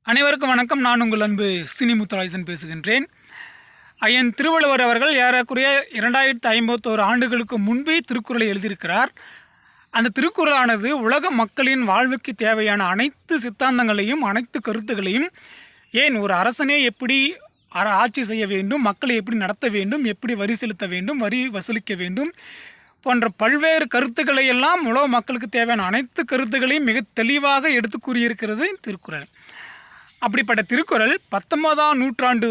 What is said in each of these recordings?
அனைவருக்கும் வணக்கம். நான் உங்கள் அன்பு சினிமுத்தராஜன் பேசுகின்றேன். ஐயன் திருவள்ளுவர் அவர்கள் ஏறக்குறைய 2051 ஆண்டுகளுக்கு முன்பே திருக்குறளை எழுதியிருக்கிறார். அந்த திருக்குறளானது உலக மக்களின் வாழ்வுக்கு தேவையான அனைத்து சித்தாந்தங்களையும் அனைத்து கருத்துக்களையும், ஏன் ஒரு அரசனே எப்படி ஆட்சி செய்ய வேண்டும், மக்களை எப்படி நடத்த வேண்டும், எப்படி வரி செலுத்த வேண்டும், வரி வசூலிக்க வேண்டும் போன்ற பல்வேறு கருத்துக்களை எல்லாம் உலக மக்களுக்கு தேவையான அனைத்து கருத்துக்களையும் மிக தெளிவாக எடுத்து கூறியிருக்கிறது திருக்குறள். அப்படிப்பட்ட திருக்குறள் 19ஆம் நூற்றாண்டு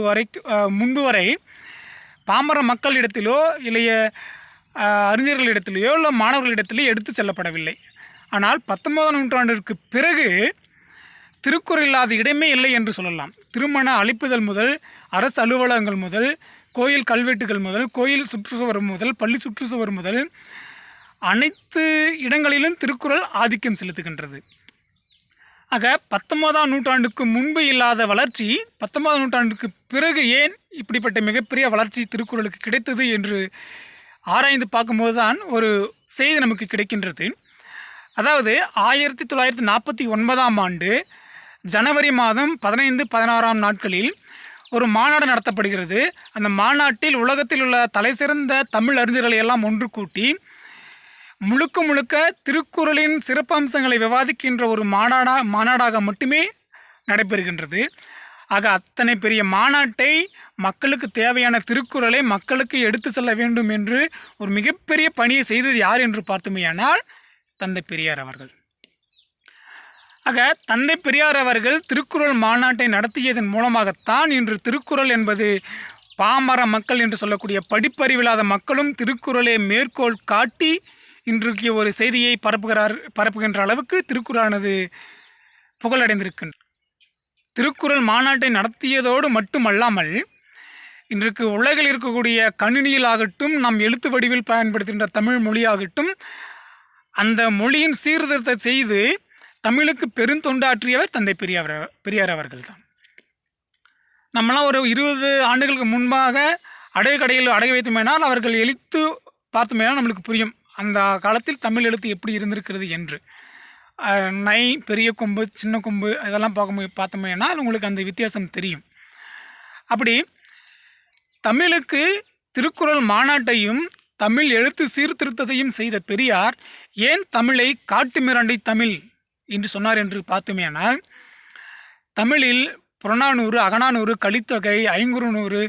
முன்பு வரை பாமர மக்களிடத்திலோ இல்லைய அறிஞர்களிடத்திலேயோ இல்லை மாணவர்களிடத்திலேயோ எடுத்து செல்லப்படவில்லை. ஆனால் 19ஆம் நூற்றாண்டிற்கு பிறகு திருக்குறள் இல்லாத இடமே இல்லை என்று சொல்லலாம். திருமண அழைப்புதல் முதல், அரசு அலுவலகங்கள் முதல், கோயில் கல்வெட்டுகள் முதல், கோயில் சுற்றுச்சுவர் முதல், பள்ளி சுற்றுச்சுவர் முதல் அனைத்து இடங்களிலும் திருக்குறள் ஆதிக்கம் செலுத்துகின்றது. ஆக 19ஆம் நூற்றாண்டுக்கு முன்பு இல்லாத வளர்ச்சி 19ஆம் நூற்றாண்டுக்கு பிறகு ஏன் இப்படிப்பட்ட மிகப்பெரிய வளர்ச்சி திருக்குறளுக்கு கிடைத்தது என்று ஆராய்ந்து பார்க்கும்போது தான் ஒரு செய்தி நமக்கு கிடைக்கின்றது. அதாவது 1949ஆம் ஆண்டு ஜனவரி மாதம் 15, 16ஆம் நாட்களில் ஒரு மாநாடு நடத்தப்படுகிறது. அந்த மாநாட்டில் உலகத்தில் உள்ள தலைசிறந்த தமிழ் அறிஞர்களை எல்லாம் ஒன்று கூட்டி முழுக்க திருக்குறளின் சிறப்பம்சங்களை விவாதிக்கின்ற ஒரு மாநாடாக மட்டுமே நடைபெறுகின்றது. ஆக அத்தனை பெரிய மாநாட்டை மக்களுக்கு தேவையான திருக்குறளை மக்களுக்கு எடுத்து செல்ல வேண்டும் என்று ஒரு மிகப்பெரிய பணியை செய்தது யார் என்று பார்த்தோமேயானால் தந்தை பெரியார் அவர்கள். ஆக தந்தை பெரியார் அவர்கள் திருக்குறள் மாநாட்டை நடத்தியதன் மூலமாகத்தான் இன்று திருக்குறள் என்பது பாமர மக்கள் என்று சொல்லக்கூடிய படிப்பறிவில்லாத மக்களும் திருக்குறளை மேற்கோள் காட்டி இன்றைக்கு ஒரு செய்தியை பரப்புகின்ற அளவுக்கு திருக்குறளானது புகழடைந்திருக்கின்ற. திருக்குறள் மாநாட்டை நடத்தியதோடு மட்டுமல்லாமல் இன்றைக்கு உலகில் இருக்கக்கூடிய கணினியிலாகட்டும், நாம் எழுத்து வடிவில் பயன்படுத்துகின்ற தமிழ் மொழியாகட்டும், அந்த மொழியின் சீர்திருத்தத்தை செய்து தமிழுக்கு பெருந்தொண்டாற்றியவர் தந்தை பெரியார் அவர்கள் தான். நம்மளாம் ஒரு 20 ஆண்டுகளுக்கு முன்பாக அடைகடையில் அடை வைத்தோமேனால் அவர்கள் எழுத்து பார்த்தோமேனால் நம்மளுக்கு புரியும் அந்த காலத்தில் தமிழ் எழுத்து எப்படி இருந்திருக்கிறது என்று. நை, பெரிய கொம்பு, சின்ன கொம்பு இதெல்லாம் பார்த்தோமேனால் உங்களுக்கு அந்த வித்தியாசம் தெரியும். அப்படி தமிழுக்கு திருக்குறள் மாநாட்டையும் தமிழ் எழுத்து சீர்திருத்தத்தையும் செய்த பெரியார் ஏன் தமிழை காட்டு மிராண்டி தமிழ் என்று சொன்னார் என்று பார்த்தோமேனால், தமிழில் புறநானூறு, அகநானூறு, கலித்தொகை, ஐங்குறுநூறு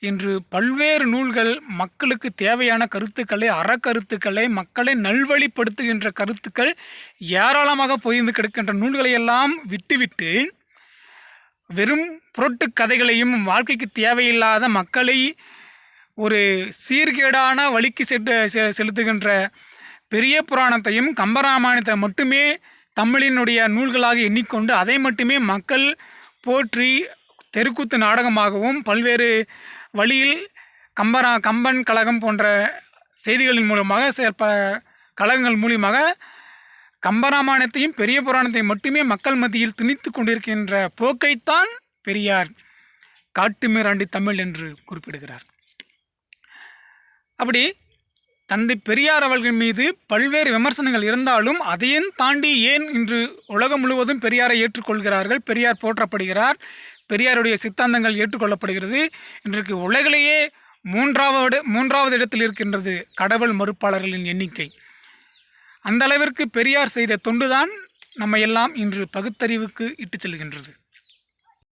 என்று பல்வேறு நூல்கள் மக்களுக்கு தேவையான கருத்துக்களை, அறக்கருத்துக்களை, மக்களை நல்வழிப்படுத்துகின்ற கருத்துக்கள் ஏராளமாக பொதிந்து கிடக்கின்ற நூல்களையெல்லாம் விட்டுவிட்டு வெறும் புரட்டு கதைகளையும் வாழ்க்கைக்கு தேவையில்லாத மக்களை ஒரு சீர்கேடான வழிக்கு செலுத்துகின்ற பெரிய புராணத்தையும் கம்பராமாயணத்தை மட்டுமே தமிழினுடைய நூல்களாக எண்ணிக்கொண்டு அதை மட்டுமே மக்கள் போற்றி தெருக்கூத்து நாடகமாகவும் பல்வேறு வழியில் கம்பன் கழகம் போன்ற செய்திகளின் மூலமாக கழகங்கள் மூலியமாக கம்பராமாயணத்தையும் பெரிய புராணத்தையும் மட்டுமே மக்கள் மத்தியில் திணித்து கொண்டிருக்கின்ற போக்கைத்தான் பெரியார் காட்டுமிராண்டி தமிழ் என்று குறிப்பிடுகிறார். அப்படி தந்தை பெரியார் அவர்கள் மீது பல்வேறு விமர்சனங்கள் இருந்தாலும் அதையும் தாண்டி ஏன் இன்று உலகம் முழுவதும் பெரியாரை ஏற்றுக்கொள்கிறார்கள், பெரியார் போற்றப்படுகிறார், பெரியாருடைய சித்தாந்தங்கள் ஏற்றுக்கொள்ளப்படுகிறது. இன்றைக்கு உலகிலேயே மூன்றாவது இடத்தில் இருக்கின்றது கடவுள் மறுப்பாளர்களின் எண்ணிக்கை. அந்த அளவிற்கு பெரியார் செய்த தொண்டுதான் நம்ம எல்லாம் இன்று பகுத்தறிவுக்கு இட்டு செல்கின்றது.